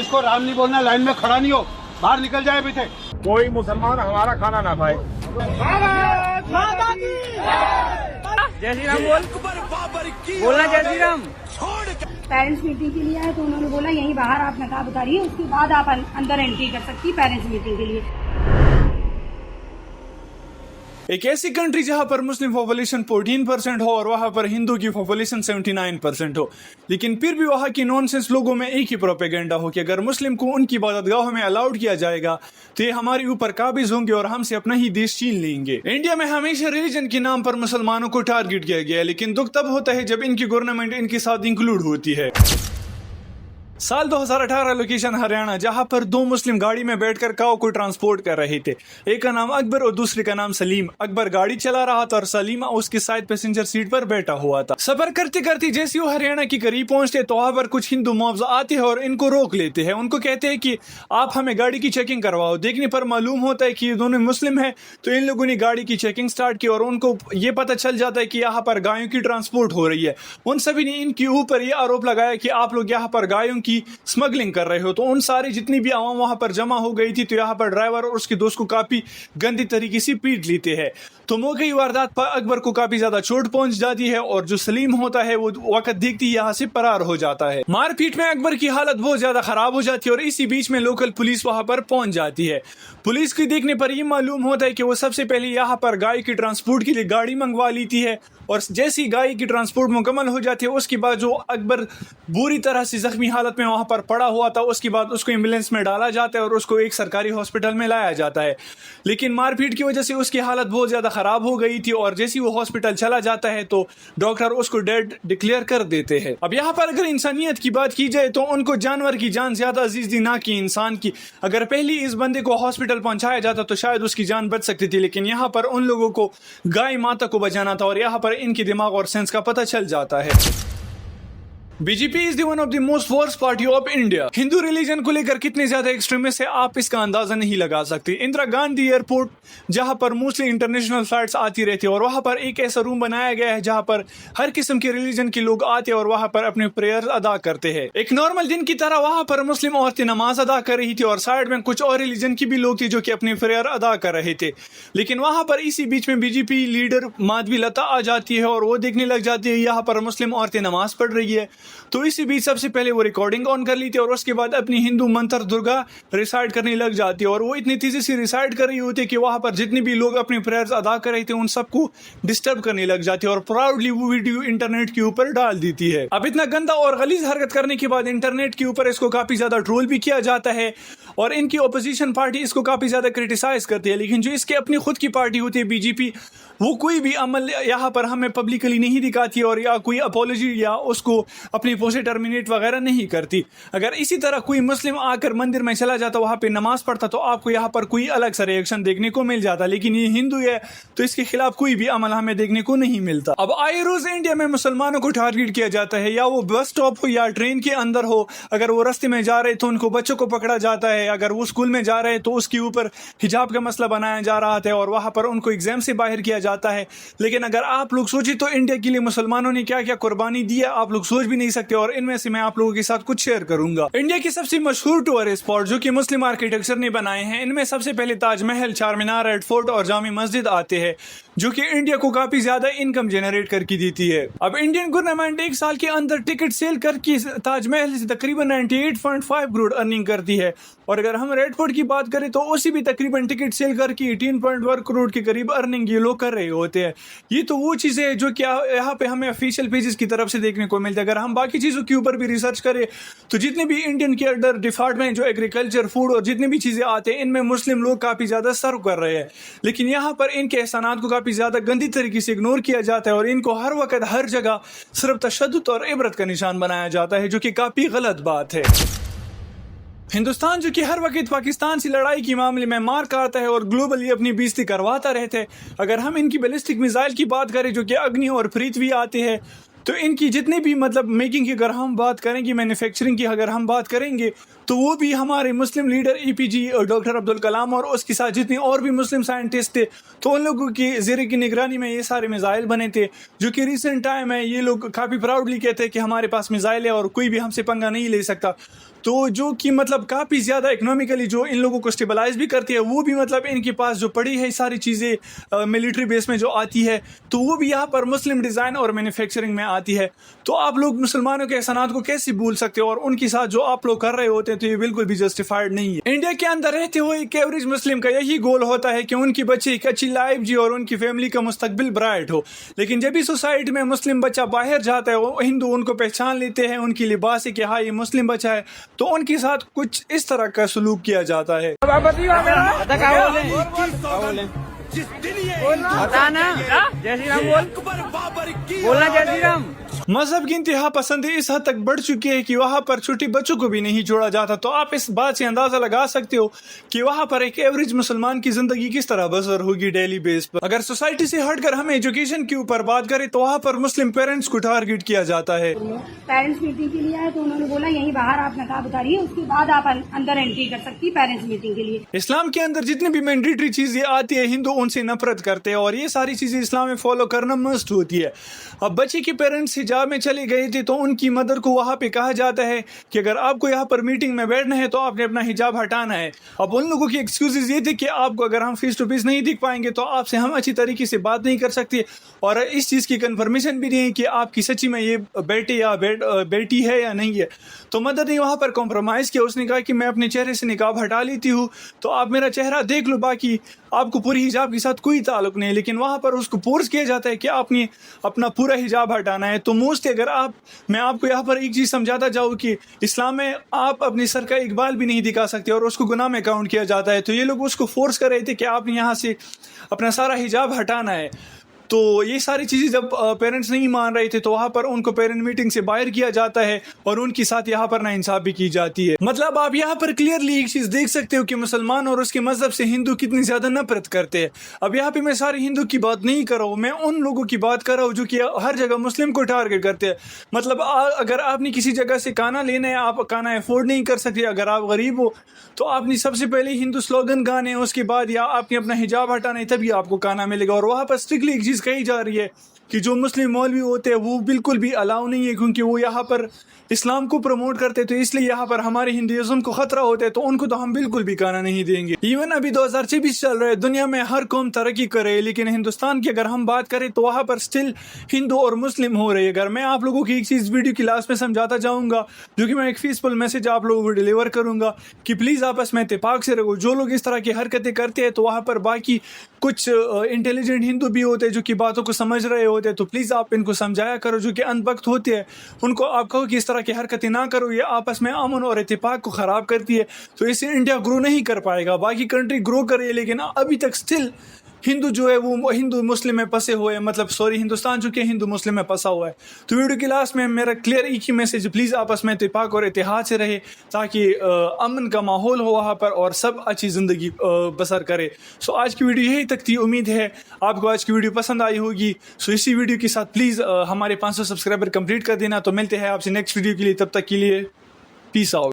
इसको राम नहीं बोलना, लाइन में खड़ा नहीं हो, बाहर निकल जाए पीछे। कोई मुसलमान हमारा खाना ना खाए। जय श्री राम बोलना, जय श्री राम। पेरेंट्स मीटिंग के लिए आए तो उन्होंने बोला यहीं बाहर आप नकाब उतारिए, उसके बाद आप अंदर एंट्री कर सकती पेरेंट्स मीटिंग के लिए। एक ऐसी कंट्री जहां पर मुस्लिम पॉपुलेशन 14% हो और वहां पर हिंदू की पॉपुलेशन 79% हो, लेकिन फिर भी वहां की नॉनसेंस लोगों में एक ही प्रोपेगेंडा हो कि अगर मुस्लिम को उनकी इबादतगाहों में अलाउड किया जाएगा तो ये हमारे ऊपर काबिज होंगे और हमसे अपना ही देश छीन लेंगे। इंडिया में हमेशा रिलीजन के नाम पर मुसलमानों को टारगेट किया गया है, लेकिन दुख तब होता है जब इनकी गवर्नमेंट इनके साथ इंक्लूड होती है। साल 2018 लोकेशन हरियाणा, जहां पर दो मुस्लिम गाड़ी में बैठकर काऊ को ट्रांसपोर्ट कर रहे थे। एक का नाम अकबर और दूसरे का नाम सलीम। अकबर गाड़ी चला रहा था और सलीम उसके साइड पैसेंजर सीट पर बैठा हुआ था। सफर करते करते जैसे वो हरियाणा के करीब पहुंचते तो वहां पर कुछ हिंदू मॉब्स आते हैं और इनको रोक लेते हैं। उनको कहते हैं कि आप हमें गाड़ी की चेकिंग करवाओ। देखने पर मालूम होता है कि ये दोनों मुस्लिम है, तो इन लोगों ने गाड़ी की चेकिंग स्टार्ट की और उनको ये पता चल जाता है कि यहाँ पर गायों की ट्रांसपोर्ट हो रही है। उन सभी ने इनके ऊपर ये आरोप लगाया कि आप लोग यहाँ पर गायों की स्मगलिंग कर रहे हो। तो उन सारी जितनी भी आवाम वहां पर जमा हो गई थी, तो यहाँ पर ड्राइवर और उसके दोस्त को काफी गंदी तरीके से पीट लेते हैं। तो मौके वारदात पर अकबर को काफी ज्यादा चोट पहुंच जाती है और जो सलीम होता है वो वक्त देखते ही यहाँ से फरार हो जाता है। मारपीट में अकबर की हालत बहुत ज्यादा खराब हो जाती है और इसी बीच में लोकल पुलिस वहां पर पहुंच जाती है। पुलिस की देखने पर यह मालूम होता है कि वो सबसे पहले यहाँ पर गाय की ट्रांसपोर्ट के लिए गाड़ी मंगवा लेती है और जैसी गाय की ट्रांसपोर्ट मुकम्मल हो जाती है उसके बाद जो अकबर बुरी तरह से जख्मी हालत में वहां पर पड़ा हुआ था, उसके बाद उसको एम्बुलेंस में डाला जाता है और उसको एक सरकारी हॉस्पिटल में लाया जाता है। लेकिन मारपीट की वजह से उसकी हालत बहुत ज्यादा खराब हो गई थी और जैसे वो हॉस्पिटल चला जाता है तो डॉक्टर उसको डेड डिक्लेयर कर देते हैं। अब यहाँ पर अगर इंसानियत की बात की जाए तो उनको जानवर की जान ज्यादा अजीज थी ना कि इंसान की। अगर पहले इस बंदे को हॉस्पिटल पहुंचाया जाता तो शायद उसकी जान बच सकती थी, लेकिन यहाँ पर उन लोगों को गाय माता को बचाना था और यहाँ पर इनके दिमाग और सेंस का पता चल जाता है। BJP is the one of the most worst party of India. Hindu religion को लेकर कितने ज्यादा एक्सट्रीमिस्ट है आप इसका अंदाजा नहीं लगा सकते। इंदिरा गांधी एयरपोर्ट जहां पर मोस्टली इंटरनेशनल फ्लाइट्स आती रहती है और वहां पर एक ऐसा रूम बनाया गया है जहां पर हर किस्म के रिलीजन के लोग आते हैं और वहां पर अपने प्रेयर अदा करते हैं। एक नॉर्मल दिन की तरह वहां पर मुस्लिम औरतें नमाज अदा कर रही थी और साइड में कुछ और रिलीजन की भी लोग थे जो कि अपने प्रेयर अदा कर रहे थे। लेकिन वहां पर इसी बीच में बीजेपी लीडर माधवी लता आ जाती है और वो देखने लग जाती है यहाँ पर मुस्लिम औरतें नमाज पढ़ रही है। तो इसी बीच सबसे पहले वो रिकॉर्डिंग ऑन कर ली थी और उसके बाद अपनी हिंदू मंत्र दुर्गा रिसाइट करने लग जाती है और वो इतनी तेजी से रिसाइट कर रही होती है कि वहां पर जितने भी लोग अपने प्रेयर्स अदा कर रहे थे उन सबको डिस्टर्ब करने लग जाती है और प्राउडली वो वीडियो इंटरनेट के ऊपर डाल देती है। अब इतना गंदा और गलीज हरकत करने के बाद इंटरनेट के ऊपर इसको काफी ज्यादा ट्रोल भी किया जाता है और इनकी ओपोजिशन पार्टी इसको काफी ज्यादा क्रिटिसाइज करती है। लेकिन जो इसके अपनी खुद की पार्टी होती है बीजेपी, वो कोई भी अमल यहाँ पर हमें पब्लिकली नहीं दिखाती और या कोई अपॉलॉजी या उसको अपनी पोस्ट टर्मिनेट वगैरह नहीं करती। अगर इसी तरह कोई मुस्लिम आकर मंदिर में चला जाता, वहां पे नमाज पढ़ता, तो आपको यहाँ पर कोई अलग सा रिएक्शन देखने को मिल जाता। लेकिन ये हिंदू है तो इसके खिलाफ कोई भी अमल हमें देखने को नहीं मिलता। अब आए रोज इंडिया में मुसलमानों को टारगेट किया जाता है, या वो बस स्टॉप हो या ट्रेन के अंदर हो। अगर वो रास्ते में जा रहे तो उनको बच्चों को पकड़ा जाता है, अगर वो स्कूल में जा रहे तो उसके ऊपर हिजाब का मसला बनाया जा रहा था और वहां पर उनको एग्जाम से बाहर किया जाता है। लेकिन अगर आप लोग सोचे तो इंडिया के लिए मुसलमानों ने क्या क्या कुर्बानी दी है आप लोग सोच भी नहीं सकते और इनमें से मैं आप लोगों के साथ कुछ शेयर करूंगा। इंडिया की सबसे मशहूर टूरिस्ट स्पॉट जो कि मुस्लिम आर्किटेक्चर ने बनाए हैं, इनमें सबसे पहले ताजमहल, चार मीनार, रेड फोर्ट और जामी मस्जिद आते हैं जो कि इंडिया को काफी ज्यादा इनकम जनरेट करके देती है। अब इंडियन गवर्नमेंट एक साल के अंदर टिकट सेल करके ताजमहल से तकरीबन 98.5 करोड़ अर्निंग करती है और अगर हम रेड फोर्ट की बात करें तो उसी भी तकरीबन टिकट सेल करके 18.1 करोड़ के करीब अर्निंग ये लोग कर रहे होते हैं। ये तो वो चीजें है जो क्या यहाँ पे हमें ऑफिशियल पेजेस की तरफ से देखने को मिलता है। अगर हम बाकी चीजों के ऊपर भी रिसर्च करें तो जितने भी इंडियन के अंडर डिपार्टमेंट जो एग्रीकल्चर, फूड और जितने भी चीजें आते हैं इनमें मुस्लिम लोग काफी ज्यादा सर्व कर रहे हैं। लेकिन यहाँ पर इनके एहसानात को काफी ज्यादा गंदी तरीके से इग्नोर किया जाता है और इनको हर वक्त हर जगह सिर्फ तशद्दुद और इबरत का निशान बनाया जाता है, जो कि काफी गलत बात है। हिंदुस्तान जो कि हर वक्त पाकिस्तान से लड़ाई के मामले में मार खाता है और ग्लोबली अपनी बेइज्जती करवाता रहता है। अगर हम इनकी बैलिस्टिक मिसाइल की बात करें जो कि अग्नि और पृथ्वी आते हैं, तो इनकी जितने भी मेकिंग की अगर हम बात करेंगे, मैन्युफैक्चरिंग की अगर हम बात करेंगे, تو وہ بھی ہمارے مسلم leader APJ doctor Abdul Kalam اور اس کے ساتھ جتنے اور بھی مسلم سائنٹسٹ تھے، تو ان لوگوں کی زیر کی نگرانی میں یہ سارے میزائل بنے تھے، جو کہ ریسنٹ ٹائم ہے یہ لوگ کافی پراؤڈلی کہتے ہیں کہ ہمارے پاس میزائل ہے اور کوئی بھی ہم سے پنگا نہیں لے سکتا. تو جو کہ مطلب کافی زیادہ اکنامیکلی جو ان لوگوں کو اسٹیبلائز بھی کرتی ہے، وہ بھی مطلب ان کے پاس جو پڑی ہے ساری چیزیں ملٹری بیس میں جو آتی ہے، تو وہ بھی یہاں پر مسلم ڈیزائن اور مینوفیکچرنگ میں آتی ہے. تو آپ لوگ مسلمانوں کے احسانات کو کیسے بھول سکتے ہو، اور ان کے ساتھ جو آپ لوگ کر رہے ہوتے ہیں تو یہ بالکل بھی جسٹیفائڈ نہیں ہے. انڈیا کے اندر رہتے ہوئے ایک ایوریج مسلم کا یہی گول ہوتا ہے کہ ان کی بچے ایک اچھی لائف جی اور ان کی فیملی کا مستقبل برائٹ ہو. لیکن جب بھی سوسائٹی میں مسلم بچہ باہر جاتا ہے، وہ ہندو ان کو پہچان لیتے ہیں، ان کی لباس ہے کہ ہاں یہ مسلم بچہ ہے، تو ان کے ساتھ کچھ اس طرح کا سلوک کیا جاتا ہے. بتانا جے سی رام بولنا جے سی رام. مذہب کی انتہا پسندی اس حد تک بڑھ چکی ہے کہ وہاں پر چھوٹے بچوں کو بھی نہیں چھوڑا جاتا. تو آپ اس بات سے اندازہ لگا سکتے ہو کہ وہاں پر ایک ایوریج مسلمان کی زندگی کس طرح بسر ہوگی ڈیلی بیس پر. اگر سوسائٹی سے ہٹ کر ہم ایجوکیشن کے اوپر بات کریں تو وہاں پر مسلم پیرنٹس کو ٹارگیٹ کیا جاتا ہے. پیرنٹس میٹنگ کے لیے آئے تو انہوں نے بولا یہیں باہر آپ نقاب اتاریے، اس کے بعد آپ اندر انٹری کر سکتی پیرنٹس میٹنگ کے لیے. اسلام کے اندر جتنی بھی مینڈیٹری چیزیں آتی ہے ہندو ان سے نفرت کرتے ہیں، اور یہ ساری چیزیں اسلام میں فالو کرنا مسٹ ہوتی ہے. اب بچے کے پیرنٹس حجاب میں چلے گئے تھے تو ان کی مدر کو وہاں پہ کہا جاتا ہے کہ اگر آپ کو یہاں پر میٹنگ میں بیٹھنا ہے تو آپ نے اپنا حجاب ہٹانا ہے. اب ان لوگوں کی ایکسکیوزز یہ تھے کہ آپ کو اگر ہم فیس ٹو فیس نہیں دکھ پائیں گے تو آپ سے ہم اچھی طریقے سے بات نہیں کر سکتے، اور اس چیز کی کنفرمیشن بھی نہیں ہے کہ آپ کی سچی میں یہ بیٹے یا بیٹی ہے یا نہیں ہے. تو مدر نے وہاں پر کمپرومائز کیا. اس نے کہا کہ میں اپنے چہرے سے نقاب ہٹا لیتی ہوں تو آپ میرا چہرہ دیکھ لو، باقی آپ کو پوری حجاب کے ساتھ کوئی تعلق نہیں. لیکن وہاں پر اس کو فورس کیا جاتا ہے کہ آپ نے اپنا پورا حجاب ہٹانا ہے. تو موسٹلی اگر میں آپ کو یہاں پر ایک چیز سمجھاتا جاؤں کہ اسلام میں آپ اپنے سر کا اقبال بھی نہیں دکھا سکتے اور اس کو گناہ میں کاؤنٹ کیا جاتا ہے. تو یہ لوگ اس کو فورس کر رہے تھے کہ آپ نے یہاں سے اپنا سارا حجاب ہٹانا ہے. تو یہ ساری چیزیں جب پیرنٹس نہیں مان رہے تھے تو وہاں پر ان کو پیرنٹ میٹنگ سے باہر کیا جاتا ہے اور ان کے ساتھ یہاں پر ناانصافی کی جاتی ہے. مطلب آپ یہاں پر کلیئرلی ایک چیز دیکھ سکتے ہو کہ مسلمان اور اس کے مذہب سے ہندو کتنی زیادہ نفرت کرتے ہیں. اب یہاں پہ میں سارے ہندو کی بات نہیں کر رہا ہوں، میں ان لوگوں کی بات کر رہا ہوں جو کہ ہر جگہ مسلم کو ٹارگیٹ کرتے ہیں. مطلب اگر آپ نے کسی جگہ سے کھانا لینا ہے، آپ کھانا افورڈ نہیں کر سکتے، اگر آپ غریب ہو تو آپ نے سب سے پہلے ہندو سلوگن گانے، اس کے بعد یا آپ نے اپنا حجاب ہٹانا ہے، تبھی آپ کو کھانا ملے گا. اور وہاں پر اسٹرکٹلی ایک چیز کہی جا رہی ہے کہ جو مسلم مولوی ہوتے ہیں وہ بالکل بھی الاؤ نہیں ہے، کیونکہ وہ یہاں پر اسلام کو پروموٹ کرتے، تو اس لیے یہاں پر ہمارے ہندوازم کو خطرہ ہوتا ہے، تو ان کو تو ہم بالکل بھی کھانا نہیں دیں گے. ایون ابھی 2024 چل رہا ہے، دنیا میں ہر قوم ترقی کر رہی ہے، لیکن ہندوستان کی اگر ہم بات کریں تو وہاں پر سٹل ہندو اور مسلم ہو رہے ہیں. اگر میں آپ لوگوں کی ایک چیز ویڈیو کی لاسٹ میں سمجھاتا جاؤں گا، جو کہ میں ایک پیسفل میسج آپ لوگوں کو ڈیلیور کروں گا کہ پلیز آپس میں اتفاق سے رہو. جو لوگ اس طرح کی حرکتیں کرتے ہیں تو وہاں پر باقی کچھ انٹیلیجنٹ ہندو بھی ہوتے ہیں جو کہ باتوں کو سمجھ رہے ہوتے ہیں، تو پلیز آپ ان کو سمجھایا کرو. جو کہ ان وقت ہوتے ہیں ان کو آپ کہو کہ اس طرح کی حرکتیں نہ کرو، یہ آپس میں امن اور اتفاق کو خراب کرتی ہے. تو اس سے انڈیا گرو نہیں کر پائے گا. باقی کنٹری گرو کر رہی ہے لیکن ابھی تک سٹل ہندو جو ہے وہ ہندو مسلم میں پسے ہوئے ہیں، مطلب ہندوستان جو کہ ہندو مسلم میں پسا ہوا ہے. تو ویڈیو کی لاسٹ میں میرا کلیئر ایک ہی میسج، پلیز آپس میں اتفاق اور اتحاد سے رہے تاکہ امن کا ماحول ہو وہاں پر اور سب اچھی زندگی بسر کرے. سو آج کی ویڈیو یہی تک تھی. امید ہے آپ کو آج کی ویڈیو پسند آئی ہوگی. سو اسی ویڈیو کے ساتھ پلیز ہمارے 500 سبسکرائبر کمپلیٹ کر دینا. تو ملتے ہیں آپ سے نیکسٹ ویڈیو کے لیے، تب تک کے لیے پیس آؤٹ.